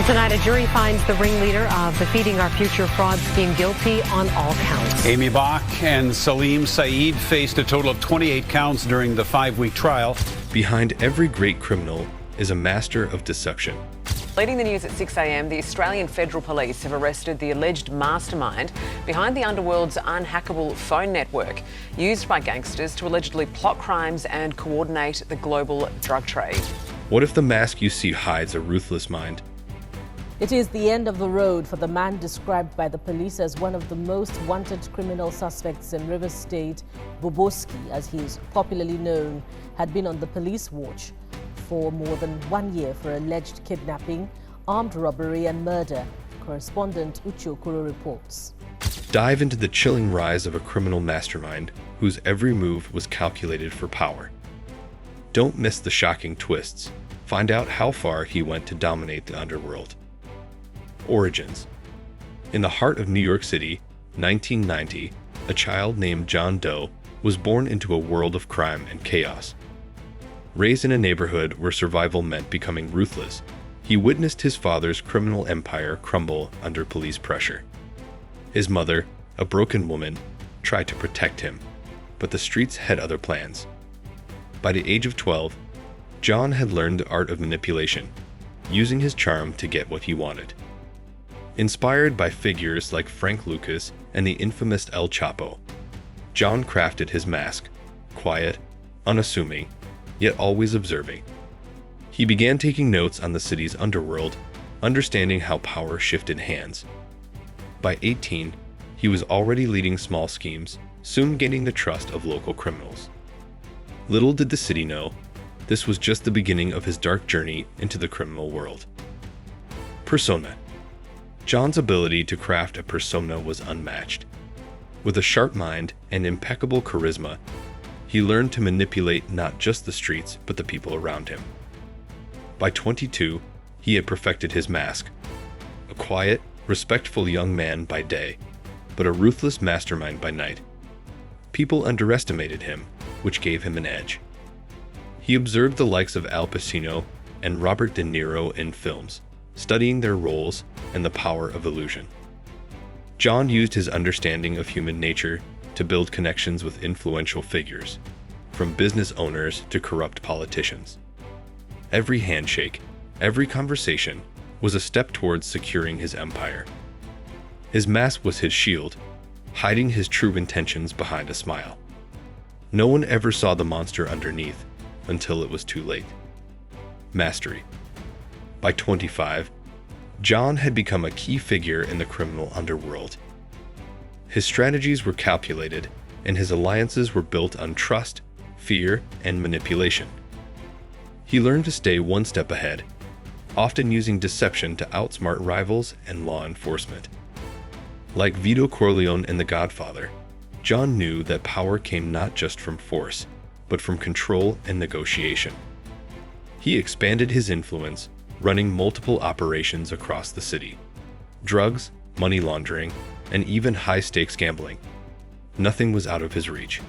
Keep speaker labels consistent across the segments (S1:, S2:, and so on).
S1: Well, tonight, a jury finds the ringleader of the Feeding Our Future fraud scheme guilty on all counts.
S2: Amy Bach and Salim Saeed faced a total of 28 counts during the 5-week trial.
S3: Behind every great criminal is a master of deception.
S4: Leading the news at 6 a.m, the Australian Federal Police have arrested the alleged mastermind behind the underworld's unhackable phone network, used by gangsters to allegedly plot crimes and coordinate the global drug trade.
S3: What if the mask you see hides a ruthless mind?
S5: It is the end of the road for the man described by the police as one of the most wanted criminal suspects in Rivers State. Boboski, as he is popularly known, had been on the police watch for more than 1 year for alleged kidnapping, armed robbery and murder. Correspondent Uche Okoro reports.
S3: Dive into the chilling rise of a criminal mastermind whose every move was calculated for power. Don't miss the shocking twists. Find out how far he went to dominate the underworld. Origins. In the heart of New York City, 1990, a child named John Doe was born into a world of crime and chaos. Raised in a neighborhood where survival meant becoming ruthless, he witnessed his father's criminal empire crumble under police pressure. His mother, a broken woman, tried to protect him, but the streets had other plans. By the age of 12, John had learned the art of manipulation, using his charm to get what he wanted. Inspired by figures like Frank Lucas and the infamous El Chapo, John crafted his mask, quiet, unassuming, yet always observing. He began taking notes on the city's underworld, understanding how power shifted hands. By 18, he was already leading small schemes, soon gaining the trust of local criminals. Little did the city know, this was just the beginning of his dark journey into the criminal world. Persona. John's ability to craft a persona was unmatched. With a sharp mind and impeccable charisma, he learned to manipulate not just the streets, but the people around him. By 22, he had perfected his mask. A quiet, respectful young man by day, but a ruthless mastermind by night. People underestimated him, which gave him an edge. He observed the likes of Al Pacino and Robert De Niro in films, studying their roles and the power of illusion. John used his understanding of human nature to build connections with influential figures, from business owners to corrupt politicians. Every handshake, every conversation was a step towards securing his empire. His mask was his shield, hiding his true intentions behind a smile. No one ever saw the monster underneath until it was too late. Mastery. By 25, John had become a key figure in the criminal underworld. His strategies were calculated, and his alliances were built on trust, fear, and manipulation. He learned to stay one step ahead, often using deception to outsmart rivals and law enforcement. Like Vito Corleone in The Godfather, John knew that power came not just from force, but from control and negotiation. He expanded his influence, running multiple operations across the city. Drugs, money laundering, and even high-stakes gambling. Nothing was out of his reach.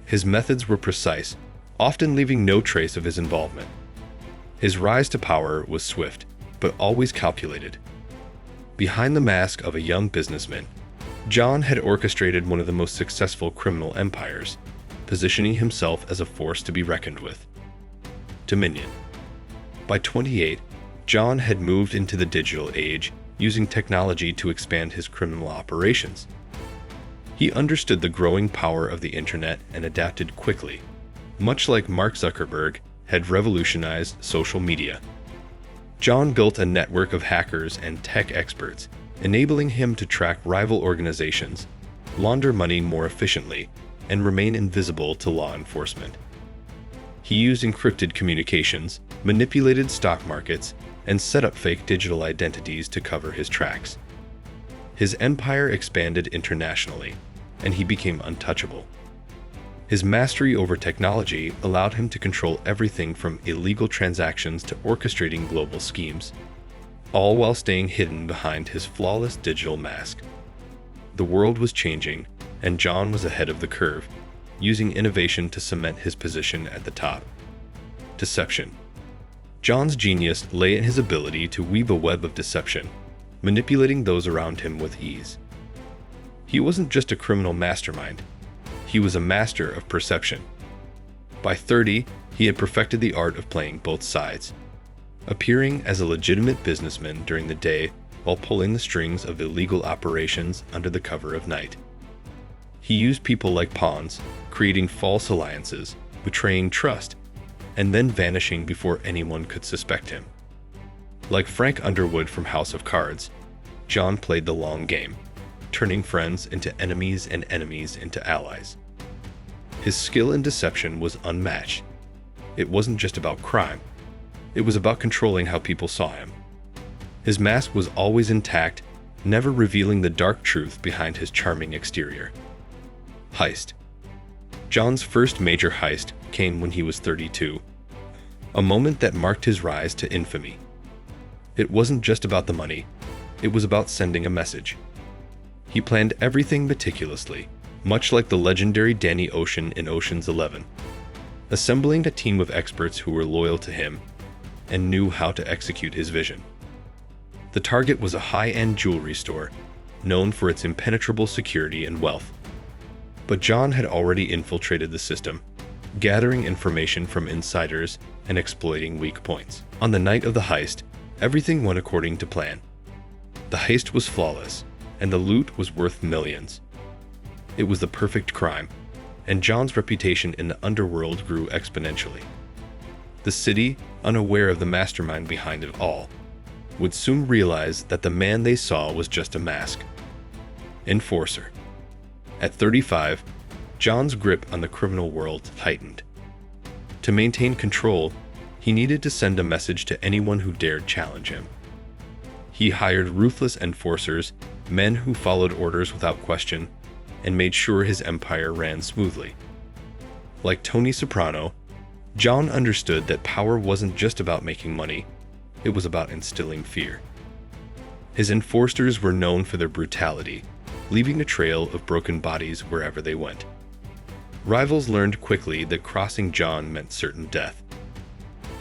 S3: His methods were precise, often leaving no trace of his involvement. His rise to power was swift, but always calculated. Behind the mask of a young businessman, John had orchestrated one of the most successful criminal empires, positioning himself as a force to be reckoned with. Dominion. By 28, John had moved into the digital age, using technology to expand his criminal operations. He understood the growing power of the internet and adapted quickly, much like Mark Zuckerberg had revolutionized social media. John built a network of hackers and tech experts, enabling him to track rival organizations, launder money more efficiently, and remain invisible to law enforcement. He used encrypted communications, manipulated stock markets, and set up fake digital identities to cover his tracks. His empire expanded internationally, and he became untouchable. His mastery over technology allowed him to control everything from illegal transactions to orchestrating global schemes, all while staying hidden behind his flawless digital mask. The world was changing, and John was ahead of the curve, using innovation to cement his position at the top. Deception. John's genius lay in his ability to weave a web of deception, manipulating those around him with ease. He wasn't just a criminal mastermind, he was a master of perception. By 30, he had perfected the art of playing both sides, appearing as a legitimate businessman during the day while pulling the strings of illegal operations under the cover of night. He used people like pawns, creating false alliances, betraying trust, and then vanishing before anyone could suspect him. Like Frank Underwood from House of Cards, John played the long game, turning friends into enemies and enemies into allies. His skill in deception was unmatched. It wasn't just about crime. It was about controlling how people saw him. His mask was always intact, never revealing the dark truth behind his charming exterior. Heist. John's first major heist came when he was 32, a moment that marked his rise to infamy. It wasn't just about the money, it was about sending a message. He planned everything meticulously, much like the legendary Danny Ocean in Ocean's 11, assembling a team of experts who were loyal to him and knew how to execute his vision. The target was a high-end jewelry store, known for its impenetrable security and wealth. But John had already infiltrated the system, gathering information from insiders and exploiting weak points. On the night of the heist, everything went according to plan. The heist was flawless, and the loot was worth millions. It was the perfect crime, and John's reputation in the underworld grew exponentially. The city, unaware of the mastermind behind it all, would soon realize that the man they saw was just a mask. Enforcer. At 35, John's grip on the criminal world tightened. To maintain control, he needed to send a message to anyone who dared challenge him. He hired ruthless enforcers, men who followed orders without question, and made sure his empire ran smoothly. Like Tony Soprano, John understood that power wasn't just about making money, it was about instilling fear. His enforcers were known for their brutality, leaving a trail of broken bodies wherever they went. Rivals learned quickly that crossing John meant certain death.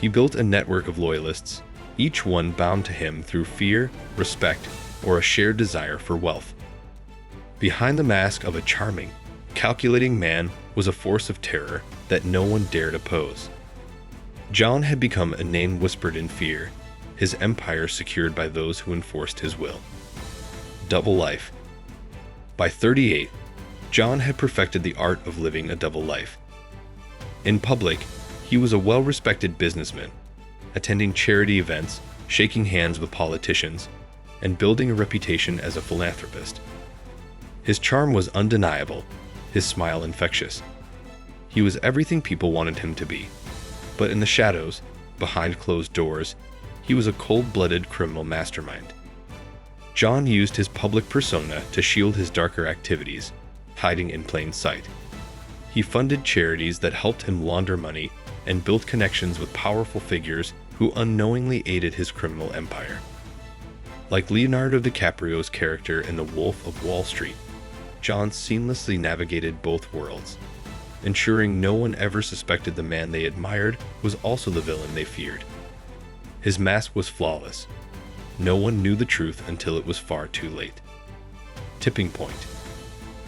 S3: He built a network of loyalists, each one bound to him through fear, respect, or a shared desire for wealth. Behind the mask of a charming, calculating man was a force of terror that no one dared oppose. John had become a name whispered in fear, his empire secured by those who enforced his will. Double life. By 38, John had perfected the art of living a double life. In public, he was a well-respected businessman, attending charity events, shaking hands with politicians, and building a reputation as a philanthropist. His charm was undeniable, his smile infectious. He was everything people wanted him to be. But in the shadows, behind closed doors, he was a cold-blooded criminal mastermind. John used his public persona to shield his darker activities, hiding in plain sight. He funded charities that helped him launder money and built connections with powerful figures who unknowingly aided his criminal empire. Like Leonardo DiCaprio's character in The Wolf of Wall Street, John seamlessly navigated both worlds, ensuring no one ever suspected the man they admired was also the villain they feared. His mask was flawless. No one knew the truth until it was far too late. Tipping point.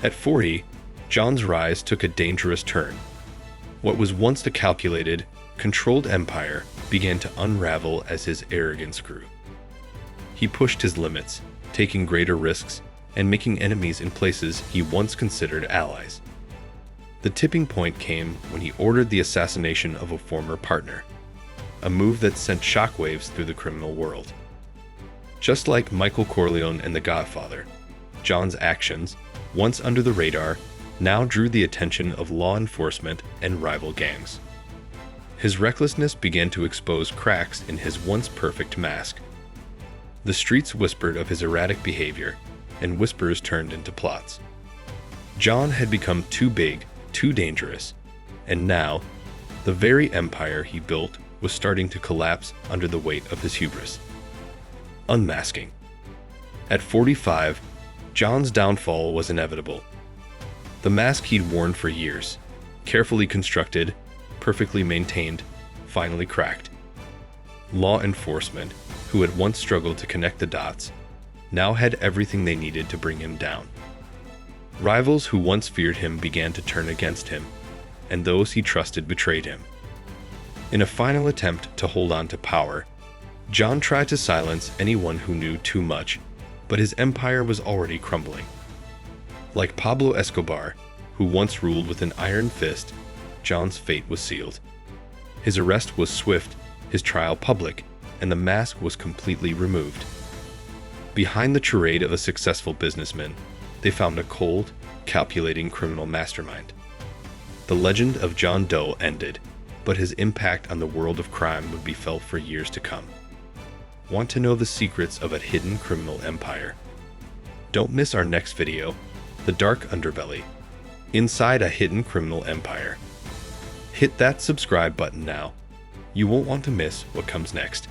S3: At 40, John's rise took a dangerous turn. What was once a calculated, controlled empire began to unravel as his arrogance grew. He pushed his limits, taking greater risks and making enemies in places he once considered allies. The tipping point came when he ordered the assassination of a former partner, a move that sent shockwaves through the criminal world. Just like Michael Corleone and The Godfather, John's actions, once under the radar, now drew the attention of law enforcement and rival gangs. His recklessness began to expose cracks in his once perfect mask. The streets whispered of his erratic behavior, and whispers turned into plots. John had become too big, too dangerous, and now, the very empire he built was starting to collapse under the weight of his hubris. Unmasking. At 45, John's downfall was inevitable. The mask he'd worn for years, carefully constructed, perfectly maintained, finally cracked. law enforcement, who had once struggled to connect the dots, now had everything they needed to bring him down. Rivals who once feared him began to turn against him, and those he trusted betrayed him. In a final attempt to hold on to power, John tried to silence anyone who knew too much, but his empire was already crumbling. Like Pablo Escobar, who once ruled with an iron fist, John's fate was sealed. His arrest was swift, his trial public, and the mask was completely removed. Behind the charade of a successful businessman, they found a cold, calculating criminal mastermind. The legend of John Doe ended, but his impact on the world of crime would be felt for years to come. Want to know the secrets of a hidden criminal empire? Don't miss our next video, The Dark Underbelly, Inside a Hidden Criminal Empire. Hit that subscribe button now. You won't want to miss what comes next.